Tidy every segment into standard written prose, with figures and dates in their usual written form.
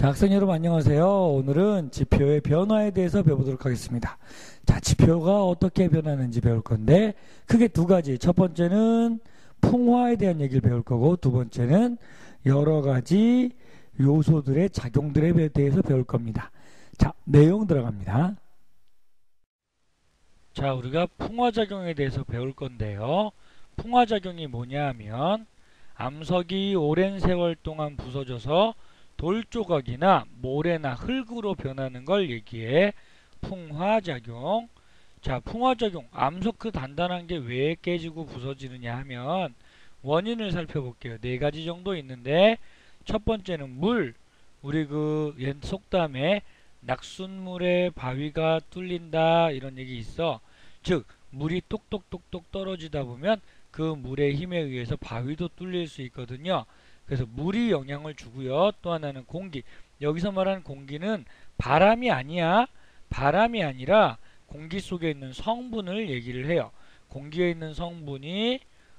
자, 학생 여러분 안녕하세요. 오늘은 지표의 변화에 대해서 배워보도록 하겠습니다. 자, 지표가 어떻게 변하는지 배울 건데 크게 두 가지. 첫 번째는 풍화에 대한 얘기를 배울 거고, 두 번째는 여러 가지 요소들의 작용들에 대해서 배울 겁니다. 자, 내용 들어갑니다. 자, 우리가 풍화작용에 대해서 배울 건데요. 풍화작용이 뭐냐 하면 암석이 오랜 세월 동안 부서져서 돌조각이나 모래나 흙으로 변하는 걸 얘기해. 풍화작용. 자, 풍화작용. 암석 그 단단한 게 왜 깨지고 부서지느냐 하면 원인을 살펴볼게요. 네 가지 정도 있는데, 첫 번째는 물. 우리 그 옛 속담에 낙순물에 바위가 뚫린다 이런 얘기 있어. 즉 물이 똑똑똑똑 떨어지다 보면 그 물의 힘에 의해서 바위도 뚫릴 수 있거든요. 그래서 물이 영향을 주고요. 또 하나는 공기. 여기서 말하는 공기는 바람이 아니야. 바람이 아니라 공기 속에 있는 성분을 얘기를 해요. 공기에 있는 성분이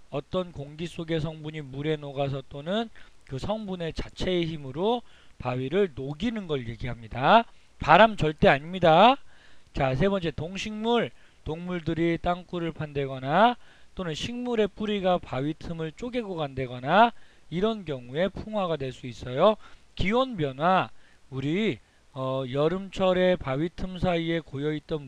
어떤 공기 속의 성분이 물에 녹아서 또는 그 성분의 자체의 힘으로 바위를 녹이는 걸 얘기합니다. 바람 절대 아닙니다. 자, 세 번째 동식물. 동물들이 땅굴을 판대거나 또는 식물의 뿌리가 바위 틈을 쪼개고 간다거나 이런 경우에 풍화가 될 수 있어요. 기온 변화. 우리 여름철에 바위 틈 사이에 고여있던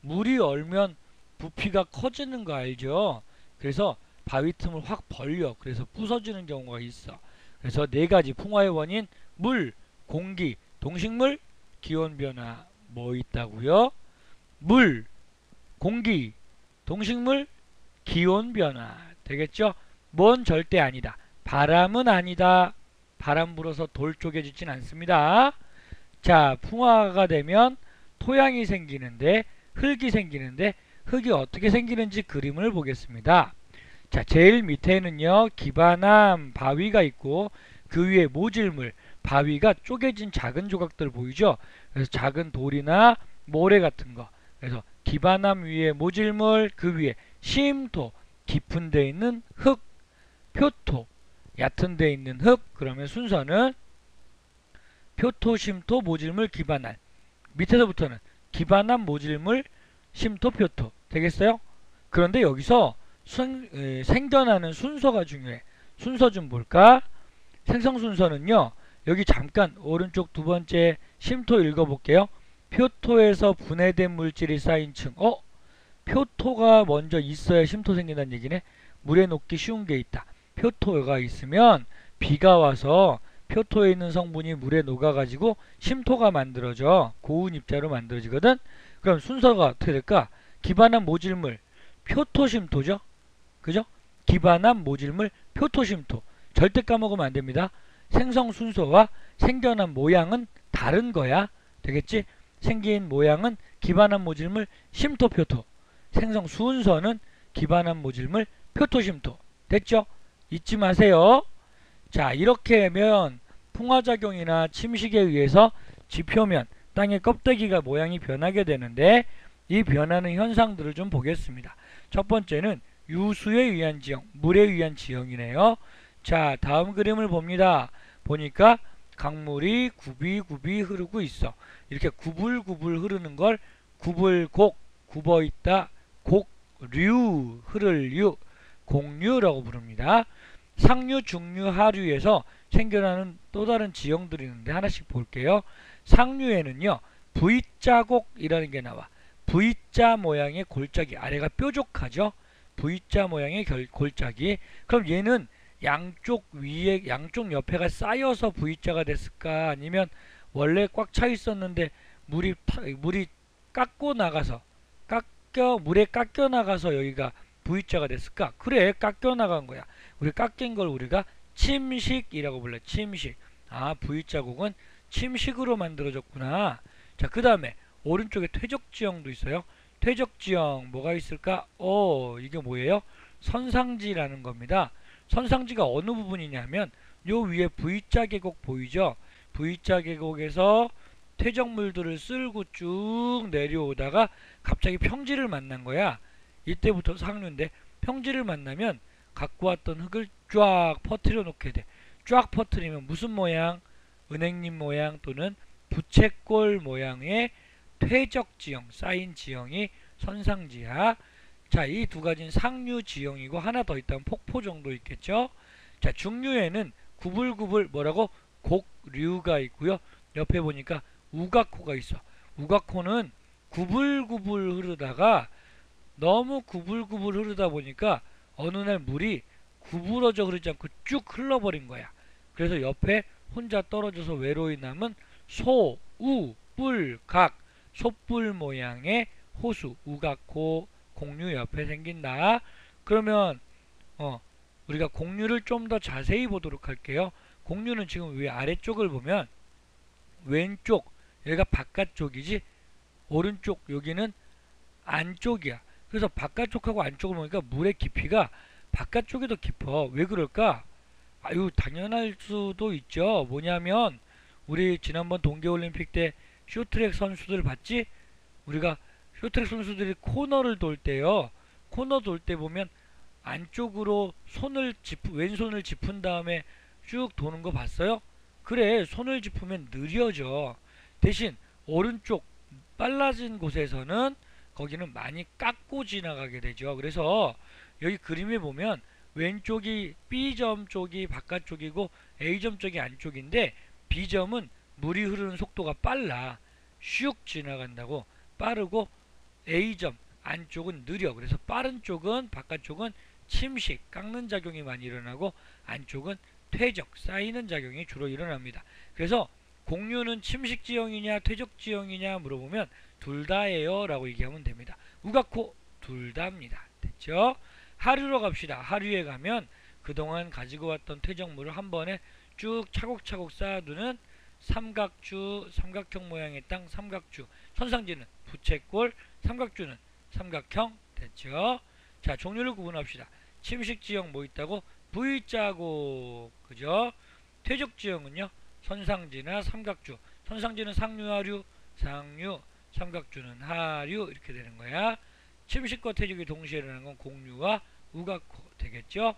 물이 얼면 부피가 커지는 거 알죠? 그래서 바위 틈을 확 벌려. 그래서 부서지는 경우가 있어. 그래서 네 가지 풍화의 원인: 물, 공기, 동식물, 기온 변화. 뭐 있다고요? 물, 공기, 동식물, 기온 변화. 되겠죠? 뭔 절대 아니다. 바람은 아니다. 바람 불어서 돌 쪼개지진 않습니다. 자, 풍화가 되면 토양이 생기는데, 흙이 생기는데, 흙이 어떻게 생기는지 그림을 보겠습니다. 자, 제일 밑에는요, 기반함, 바위가 있고 그 위에 모질물, 바위가 쪼개진 작은 조각들 보이죠? 그래서 작은 돌이나 모래 같은 거. 그래서 기반함 위에 모질물, 그 위에 심토, 깊은 데 있는 흙, 표토, 얕은 데 있는 흙. 그러면 순서는 표토, 심토, 모질물, 기반함. 밑에서부터는 기반함, 모질물, 심토, 표토. 되겠어요? 그런데 여기서 생겨나는 순서가 중요해. 순서 좀 볼까? 생성 순서는요, 여기 잠깐 오른쪽 두 번째 심토 읽어볼게요. 표토에서 분해된 물질이 쌓인 층. 표토가 먼저 있어야 심토 생긴다는 얘기네. 물에 녹기 쉬운 게 있다. 표토가 있으면 비가 와서 표토에 있는 성분이 물에 녹아가지고 심토가 만들어져. 고운 입자로 만들어지거든. 그럼 순서가 어떻게 될까? 기반함, 모질물, 표토, 심토죠. 그죠? 기반함, 모질물, 표토, 심토. 절대 까먹으면 안 됩니다. 생성 순서와 생겨난 모양은 다른 거야. 되겠지? 생긴 모양은 기반함, 모질물, 심토, 표토. 생성 순서는 기반함, 모질물, 표토, 심토. 됐죠? 잊지 마세요. 자, 이렇게 하면 풍화작용이나 침식에 의해서 지표면, 땅의 껍데기가 모양이 변하게 되는데, 이 변하는 현상들을 좀 보겠습니다. 첫 번째는 유수에 의한 지형, 물에 의한 지형이네요. 자, 다음 그림을 봅니다. 보니까 강물이 굽이굽이 흐르고 있어. 이렇게 구불구불 흐르는 걸 구불곡, 굽어있다, 곡류, 흐를 류, 공류라고 부릅니다. 상류, 중류, 하류에서 생겨나는 또 다른 지형들이 있는데 하나씩 볼게요. 상류에는요, V자곡이라는 게 나와. V자 모양의 골짜기, 아래가 뾰족하죠. V자 모양의 골짜기. 그럼 얘는 양쪽 위에, 양쪽 옆에가 쌓여서 V자가 됐을까? 아니면 원래 꽉 차 있었는데 물이 깎고 나가서, 물에 깎여 나가서 여기가 V자가 됐을까? 그래, 깎여 나간 거야. 우리 깎인 걸 우리가 침식이라고 불러. 침식. 아, V자국은 침식으로 만들어졌구나. 자, 그 다음에 오른쪽에 퇴적지형도 있어요. 퇴적지형 뭐가 있을까? 이게 뭐예요? 선상지라는 겁니다. 선상지가 어느 부분이냐면 요 위에 V자 계곡 보이죠? V자 계곡에서 퇴적물들을 쓸고 쭉 내려오다가 갑자기 평지를 만난 거야. 이때부터 상류인데, 평지를 만나면 갖고 왔던 흙을 쫙 퍼뜨려 놓게 돼. 쫙 퍼뜨리면 무슨 모양? 은행잎 모양 또는 부채꼴 모양의 퇴적 지형, 쌓인 지형이 선상지하. 자, 이 두 가지는 상류 지형이고 하나 더 있다면 폭포 정도 있겠죠. 자, 중류에는 구불구불 뭐라고? 곡류가 있고요. 옆에 보니까 우각코가 있어. 우각코는 구불구불 흐르다가 너무 구불구불 흐르다 보니까 어느 날 물이 구부러져 흐르지 않고 쭉 흘러버린 거야. 그래서 옆에 혼자 떨어져서 외로이 남은 소, 우, 뿔, 각, 소뿔 모양의 호수, 우각코, 공류 옆에 생긴다. 그러면 우리가 공류를 좀 더 자세히 보도록 할게요. 공류는 지금 위 아래쪽을 보면 왼쪽 여기가 바깥쪽이지 오른쪽 여기는 안쪽이야. 그래서 바깥쪽하고 안쪽을 보니까 물의 깊이가 바깥쪽이 더 깊어. 왜 그럴까? 아유, 당연할 수도 있죠. 뭐냐면 우리 지난번 동계올림픽 때 쇼트트랙 선수들 봤지? 우리가 쇼트트랙 선수들이 코너를 돌 때요. 코너 돌 때 보면 안쪽으로 왼손을 짚은 다음에 쭉 도는 거 봤어요? 그래, 손을 짚으면 느려져. 대신 오른쪽 빨라진 곳에서는 거기는 많이 깎고 지나가게 되죠. 그래서 여기 그림에 보면 왼쪽이 B점 쪽이 바깥쪽이고 A점 쪽이 안쪽인데 B점은 물이 흐르는 속도가 빨라. 슉 지나간다고 빠르고 A점 안쪽은 느려. 그래서 빠른 쪽은 바깥쪽은 침식, 깎는 작용이 많이 일어나고 안쪽은 퇴적, 쌓이는 작용이 주로 일어납니다. 그래서 공류는 침식 지형이냐 퇴적 지형이냐 물어보면 둘 다예요 라고 얘기하면 됩니다. 우각코 둘 다입니다. 됐죠? 하류로 갑시다. 하류에 가면 그동안 가지고 왔던 퇴적물을 한 번에 쭉 차곡차곡 쌓아두는 삼각주, 삼각형 모양의 땅 삼각주. 선상지는 부채꼴, 삼각주는 삼각형. 됐죠? 자, 종류를 구분합시다. 침식지형 뭐 있다고? V자국. 그죠? 퇴적지형은요? 선상지나 삼각주. 선상지는 상류, 하류, 상류, 삼각주는 하류 이렇게 되는 거야. 침식과 퇴적이 동시에 일어나는 건 공류와 우각코 되겠죠?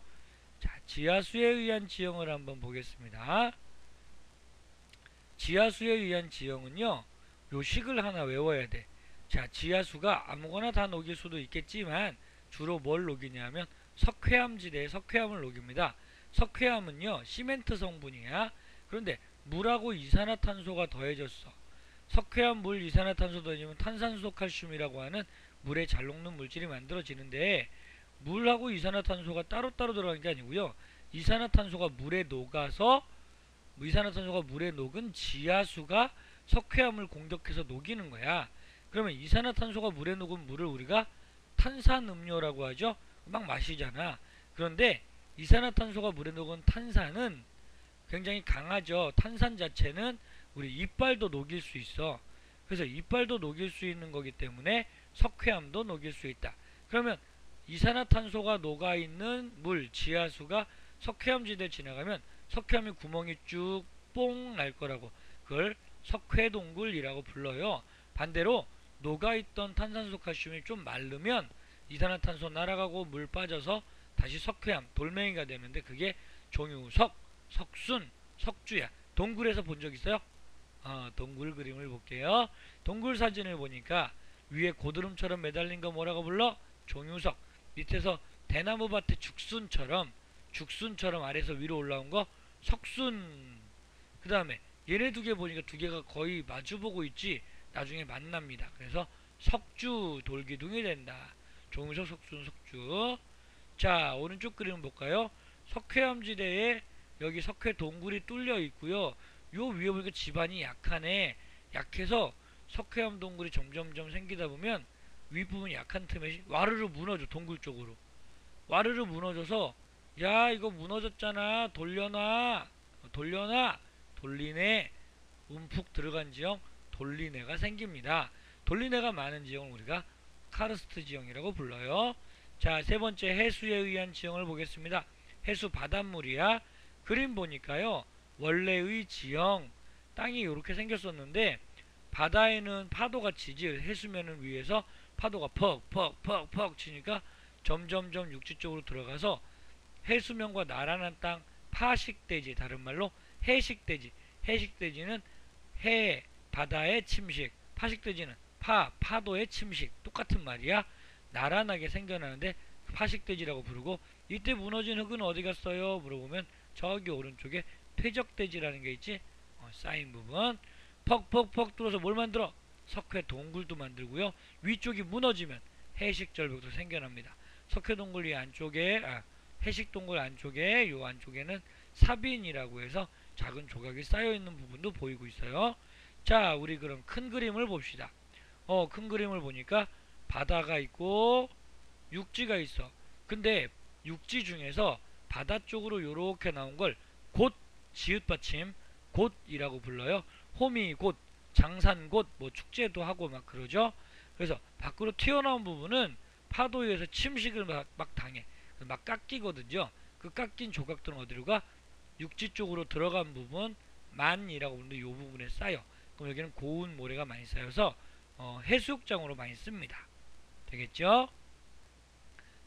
자, 지하수에 의한 지형을 한번 보겠습니다. 지하수에 의한 지형은요, 요 식을 하나 외워야 돼. 자, 지하수가 아무거나 다 녹일 수도 있겠지만 주로 뭘 녹이냐면 석회암지대에 석회암을 녹입니다. 석회암은요 시멘트 성분이야. 그런데 물하고 이산화탄소가 더해졌어. 석회암 물 이산화탄소 더해지면 탄산소 칼슘이라고 하는 물에 잘 녹는 물질이 만들어지는데 물하고 이산화탄소가 따로따로 들어가는 게 아니고요. 이산화탄소가 물에 녹은 지하수가 석회암을 공격해서 녹이는 거야. 그러면 이산화탄소가 물에 녹은 물을 우리가 탄산음료라고 하죠. 막 마시잖아. 그런데 이산화탄소가 물에 녹은 탄산은 굉장히 강하죠. 탄산 자체는 우리 이빨도 녹일 수 있어. 그래서 이빨도 녹일 수 있는 거기 때문에 석회암도 녹일 수 있다. 그러면 이산화탄소가 녹아있는 물, 지하수가 석회암지대에 지나가면 석회암의 구멍이 쭉 뽕 날 거라고. 그걸 석회동굴이라고 불러요. 반대로 녹아있던 탄산소 칼슘이 좀 마르면 이산화탄소 날아가고 물 빠져서 다시 석회암, 돌멩이가 되는데 그게 종유석, 석순, 석주야. 동굴에서 본 적 있어요? 동굴 그림을 볼게요. 동굴 사진을 보니까 위에 고드름처럼 매달린 거 뭐라고 불러? 종유석. 밑에서 대나무밭의 죽순처럼 아래에서 위로 올라온 거 석순. 그 다음에 얘네 두 개 보니까 두 개가 거의 마주보고 있지. 나중에 만납니다. 그래서 석주 돌기둥이 된다. 종유석, 석순, 석주. 자, 오른쪽 그림 볼까요? 석회암지대에 여기 석회 동굴이 뚫려 있고요. 요 위에 보니까 지반이 약하네. 약해서 석회암 동굴이 점점점 생기다 보면 윗부분이 약한 틈에 와르르 무너져. 동굴 쪽으로 와르르 무너져서 야 이거 무너졌잖아 돌려놔 돌리네. 움푹 들어간 지형 돌리네가 생깁니다. 돌리네가 많은 지형을 우리가 카르스트 지형이라고 불러요. 자, 세 번째 해수에 의한 지형을 보겠습니다. 해수 바닷물이야. 그림 보니까요 원래의 지형 땅이 이렇게 생겼었는데 바다에는 파도가 치지 해수면을 위해서 파도가 퍽 치니까 점점점 육지 쪽으로 들어가서 해수면과 나란한 땅 파식대지, 다른 말로 해식대지, 해식돼지는 해, 바다의 침식, 파식돼지는 파도의 침식. 똑같은 말이야. 나란하게 생겨나는데 파식돼지라고 부르고, 이때 무너진 흙은 어디 갔어요? 물어보면 저기 오른쪽에 퇴적돼지라는 게 있지. 쌓인 부분. 퍽퍽퍽 뚫어서 뭘 만들어? 석회 동굴도 만들고요. 위쪽이 무너지면 해식 절벽도 생겨납니다. 석회 동굴 이 안쪽에 해식 동굴 안쪽에 요 안쪽에는 사빈이라고 해서 작은 조각이 쌓여 있는 부분도 보이고 있어요. 자, 우리 그럼 큰 그림을 봅시다. 큰 그림을 보니까 바다가 있고 육지가 있어. 근데 육지 중에서 바다 쪽으로 요렇게 나온 걸 곶, 지읒받침 곶이라고 불러요. 호미 곶, 장산 곶, 뭐 축제도 하고 막 그러죠. 그래서 밖으로 튀어나온 부분은 파도에 의해서 침식을 막 당해. 막 깎이거든요. 그 깎인 조각들은 어디로 가? 육지 쪽으로 들어간 부분, 만이라고 부르는데 이 부분에 쌓여. 그럼 여기는 고운 모래가 많이 쌓여서 해수욕장으로 많이 씁니다. 되겠죠?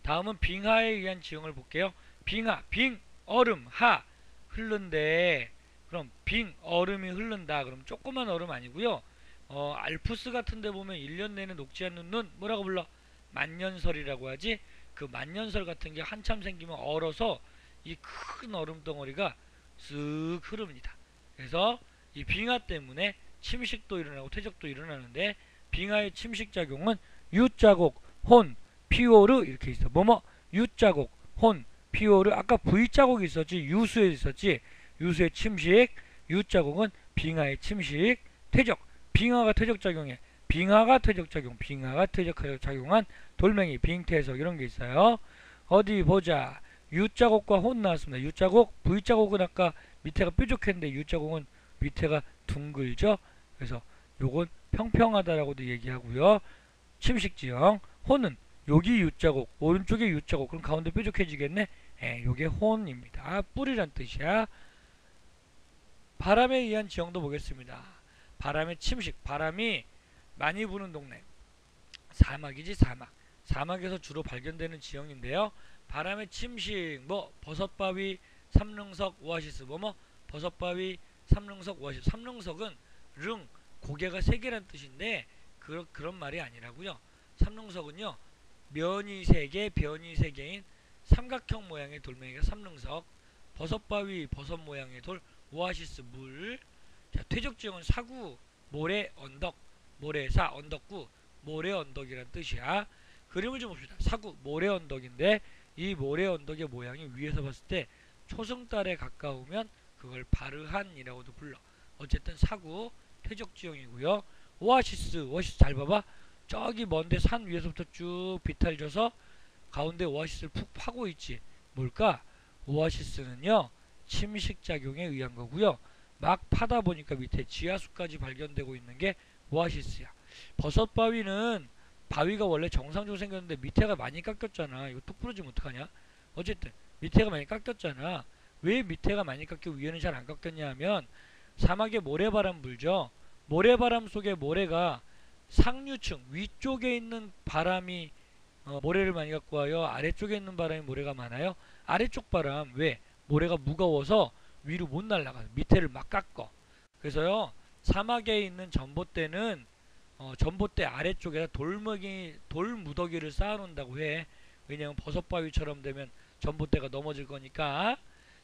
다음은 빙하에 의한 지형을 볼게요. 빙하, 빙, 얼음, 하, 흐른데, 그럼 빙, 얼음이 흐른다. 그럼 조그만 얼음 아니고요. 알프스 같은 데 보면 1년 내내 녹지 않는 눈, 뭐라고 불러? 만년설이라고 하지. 그 만년설 같은 게 한참 생기면 얼어서 이 큰 얼음 덩어리가 쓱 흐릅니다. 그래서 이 빙하 때문에 침식도 일어나고 퇴적도 일어나는데, 빙하의 침식 작용은 U자국, 혼, 피오르 이렇게 있어. 뭐뭐 U자국, 혼, 피오르. 아까 V자국이 있었지. 유수에 있었지. 유수의 침식. U자국은 빙하의 침식, 퇴적. 빙하가 퇴적작용해. 빙하가 퇴적작용. 빙하가 퇴적작용한 돌멩이, 빙퇴석 이런 게 있어요. 어디 보자. U자국과 혼 나왔습니다. U자국, V자국은 아까 밑에가 뾰족했는데 U자국은 밑에가 둥글죠. 그래서 요건 평평하다라고도 얘기하고요. 침식지형. 혼은 여기 U자국, 오른쪽에 U자국, 그럼 가운데 뾰족해지겠네. 요게 혼입니다. 뿌리란 뜻이야. 바람에 의한 지형도 보겠습니다. 바람의 침식, 바람이 많이 부는 동네. 사막이지, 사막. 사막에서 주로 발견되는 지형인데요. 바람의 침식, 뭐 버섯바위, 삼릉석, 오아시스, 뭐뭐 버섯바위, 삼릉석, 오아시스. 삼릉석은 릉, 고개가 세 개란 뜻인데 그런 말이 아니라고요. 삼릉석은요, 면이 세 개, 변이 세 개인 삼각형 모양의 돌멩이가 삼릉석. 버섯바위, 버섯 모양의 돌, 오아시스, 물. 자, 퇴적지형은 사구, 모래, 언덕, 모래사, 언덕구, 모래 언덕이란 뜻이야. 그림을 좀 봅시다. 사구, 모래 언덕인데 이 모래 언덕의 모양이 위에서 봤을 때 초승달에 가까우면 그걸 바르한이라고도 불러. 어쨌든 사구, 퇴적지형이고요. 오아시스, 오아시스 잘 봐봐. 저기 먼데 산 위에서부터 쭉 비탈져서 가운데 오아시스를 푹 파고 있지. 뭘까? 오아시스는요, 침식작용에 의한 거고요. 막 파다 보니까 밑에 지하수까지 발견되고 있는 게 오아시스야. 버섯바위는 바위가 원래 정상적으로 생겼는데 밑에가 많이 깎였잖아. 이거 뚝 부러지면 어떡하냐? 어쨌든 밑에가 많이 깎였잖아. 왜 밑에가 많이 깎이고 위에는 잘 안 깎였냐 하면 사막에 모래바람 불죠. 모래바람 속에 모래가 상류층 위쪽에 있는 바람이 모래를 많이 갖고 와요. 아래쪽에 있는 바람이 모래가 많아요. 아래쪽 바람, 왜? 모래가 무거워서 위로 못 날아가. 밑에를 막 깎어. 그래서요, 사막에 있는 전봇대는 전봇대 아래쪽에다 돌무더기를 쌓아놓는다고 해. 왜냐면 버섯바위처럼 되면 전봇대가 넘어질 거니까.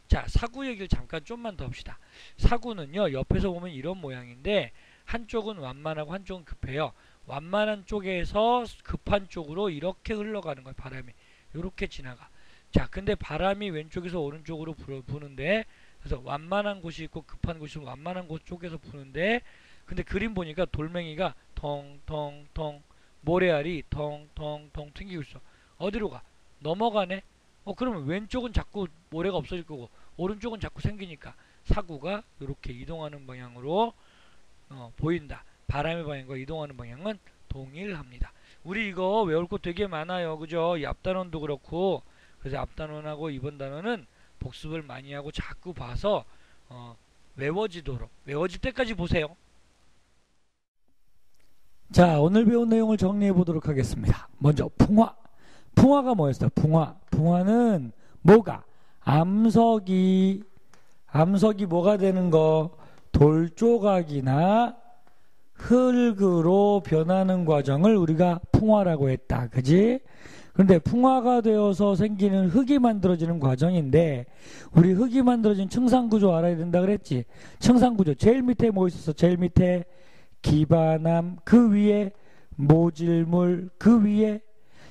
자, 사구 얘기를 잠깐 좀만 더 합시다. 사구는요, 옆에서 보면 이런 모양인데 한쪽은 완만하고 한쪽은 급해요. 완만한 쪽에서 급한 쪽으로 이렇게 흘러가는 거예요. 바람이 이렇게 지나가. 자, 근데 바람이 왼쪽에서 오른쪽으로 부는데, 그래서 완만한 곳이 있고 급한 곳이 완만한 곳 쪽에서 부는데, 근데 그림 보니까 돌멩이가 텅텅텅, 모래알이 텅텅텅 튕기고 있어. 어디로 가? 넘어가네. 그러면 왼쪽은 자꾸 모래가 없어질 거고 오른쪽은 자꾸 생기니까 사구가 이렇게 이동하는 방향으로 보인다. 바람의 방향과 이동하는 방향은 동일합니다. 우리 이거 외울 거 되게 많아요. 그죠? 이 앞단원도 그렇고. 그래서 앞단원하고 이번 단원은 복습을 많이 하고 자꾸 봐서 외워지도록, 외워질 때까지 보세요. 자, 오늘 배운 내용을 정리해 보도록 하겠습니다. 먼저 풍화. 풍화가 뭐였어요? 풍화. 풍화는 뭐가? 암석이 뭐가 되는 거? 돌조각이나 흙으로 변하는 과정을 우리가 풍화라고 했다. 그지? 그런데 풍화가 되어서 생기는 흙이 만들어지는 과정인데 우리 흙이 만들어진 층상구조 알아야 된다 그랬지? 층상구조 제일 밑에 뭐 있었어? 제일 밑에 기반암, 그 위에 모질물, 그 위에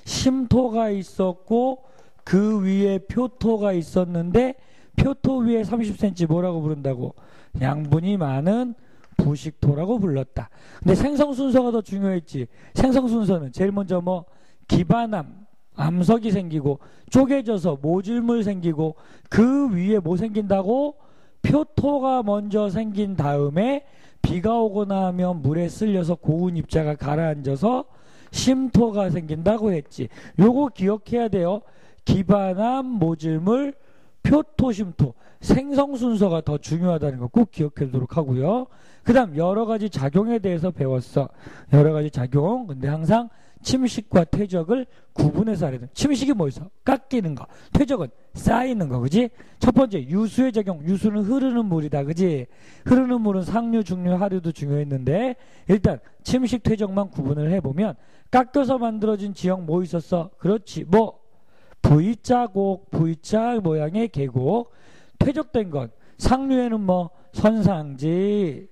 심토가 있었고 그 위에 표토가 있었는데 표토 위에 30cm 뭐라고 부른다고? 양분이 많은 부식토라고 불렀다. 근데 생성 순서가 더 중요했지. 생성 순서는 제일 먼저 뭐 기반암, 암석이 생기고 쪼개져서 모질물 생기고 그 위에 뭐 생긴다고? 표토가 먼저 생긴 다음에 비가 오거나 하면 물에 쓸려서 고운 입자가 가라앉아서 심토가 생긴다고 했지. 요거 기억해야 돼요. 기반암, 모질물, 표토, 심토. 생성 순서가 더 중요하다는 거 꼭 기억해 두도록 하고요. 그 다음 여러 가지 작용에 대해서 배웠어. 여러 가지 작용. 근데 항상 침식과 퇴적을 구분해서 알아야 돼. 침식이 뭐 있어? 깎이는 거. 퇴적은 쌓이는 거. 그지? 첫 번째 유수의 작용. 유수는 흐르는 물이다. 그지? 흐르는 물은 상류, 중류, 하류도 중요했는데 일단 침식, 퇴적만 구분을 해보면 깎여서 만들어진 지형 뭐 있었어? 그렇지. 뭐 V자곡, V자 모양의 계곡. 퇴적된 건 상류에는 뭐 선상지,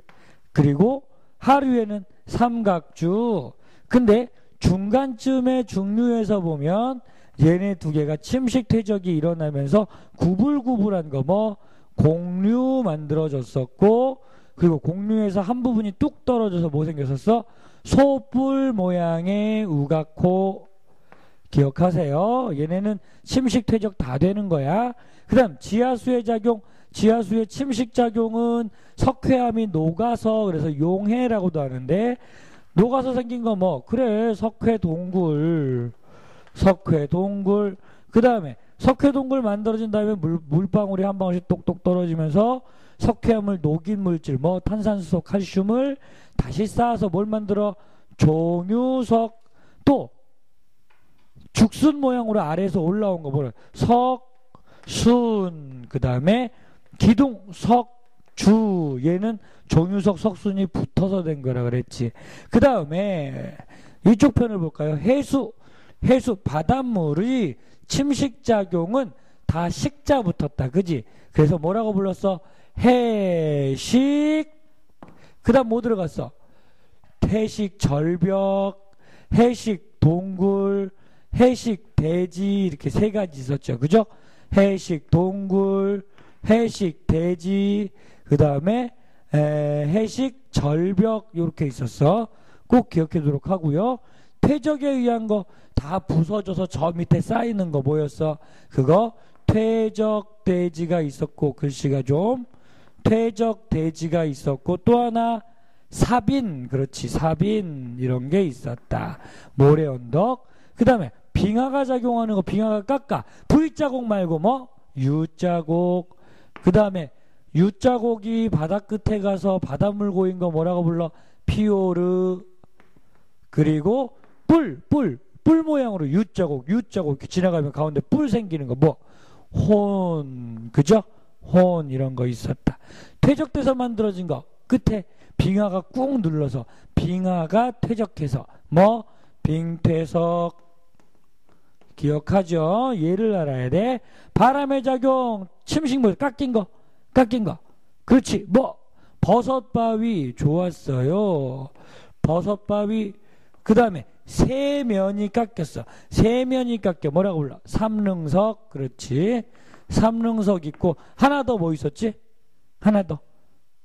그리고 하류에는 삼각주. 근데 중간쯤에 중류에서 보면 얘네 두 개가 침식 퇴적이 일어나면서 구불구불한 거 뭐 공류 만들어졌었고, 그리고 공류에서 한 부분이 뚝 떨어져서 뭐 생겼었어? 소뿔 모양의 우각호. 기억하세요. 얘네는 침식 퇴적 다 되는 거야. 그 다음 지하수의 작용. 지하수의 침식 작용은 석회암이 녹아서, 그래서 용해라고도 하는데 녹아서 생긴 거 뭐? 그래, 석회동굴. 석회동굴. 그 다음에 석회동굴 만들어진 다음에 물방울이 한 방울씩 똑똑 떨어지면서 석회암을 녹인 물질 뭐 탄산수소, 칼슘을 다시 쌓아서 뭘 만들어? 종유석. 또 죽순 모양으로 아래에서 올라온 거 뭐라? 석순. 그 다음에 기둥, 석주. 얘는 종유석, 석순이 붙어서 된 거라 그랬지. 그 다음에 이쪽 편을 볼까요? 해수. 해수 바닷물의 침식작용은 다 식자 붙었다. 그지? 그래서 뭐라고 불렀어? 해식. 그 다음 뭐 들어갔어? 해식 절벽, 해식 동굴, 해식 대지. 이렇게 세 가지 있었죠. 그죠? 해식 동굴, 해식 대지, 그 다음에 해식 절벽. 이렇게 있었어. 꼭 기억해 두도록 하고요. 퇴적에 의한 거 다 부서져서 저 밑에 쌓이는 거 뭐였어? 그거 퇴적 대지가 있었고, 글씨가 좀 퇴적 대지가 있었고, 또 하나 사빈. 그렇지, 사빈. 이런 게 있었다. 모래 언덕. 그 다음에 빙하가 작용하는 거. 빙하가 깎아. V자곡 말고 뭐 U자곡. 그 다음에 U자곡이 바다 끝에 가서 바닷물 고인 거 뭐라고 불러? 피오르. 그리고 뿔 모양으로 U자곡. U자곡 이렇게 지나가면 가운데 뿔 생기는 거 뭐? 혼. 그죠? 혼. 이런 거 있었다. 퇴적돼서 만들어진 거 끝에 빙하가 꾹 눌러서 빙하가 퇴적해서 뭐? 빙퇴석. 기억하죠? 얘를 알아야 돼. 바람의 작용. 침식물 깎인 거. 그렇지. 뭐? 버섯바위. 좋았어요. 버섯바위. 그 다음에 세면이 깎였어. 세면이 깎여. 뭐라고 불러? 삼릉석. 그렇지. 삼릉석 있고 하나 더 뭐 있었지? 하나 더.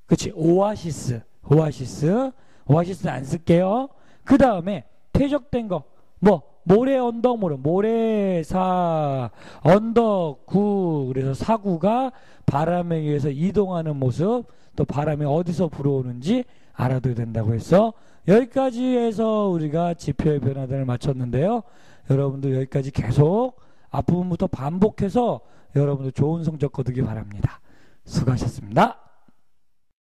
그렇지. 오아시스. 오아시스 안 쓸게요. 그 다음에 퇴적된 거 뭐? 모래 언덕 모래사 언덕구. 그래서 사구가 바람에 의해서 이동하는 모습, 또 바람이 어디서 불어오는지 알아둬야 된다고 했어. 여기까지 해서 우리가 지표의 변화들을 마쳤는데요. 여러분도 여기까지 계속 앞부분부터 반복해서 여러분도 좋은 성적 거두기 바랍니다. 수고하셨습니다.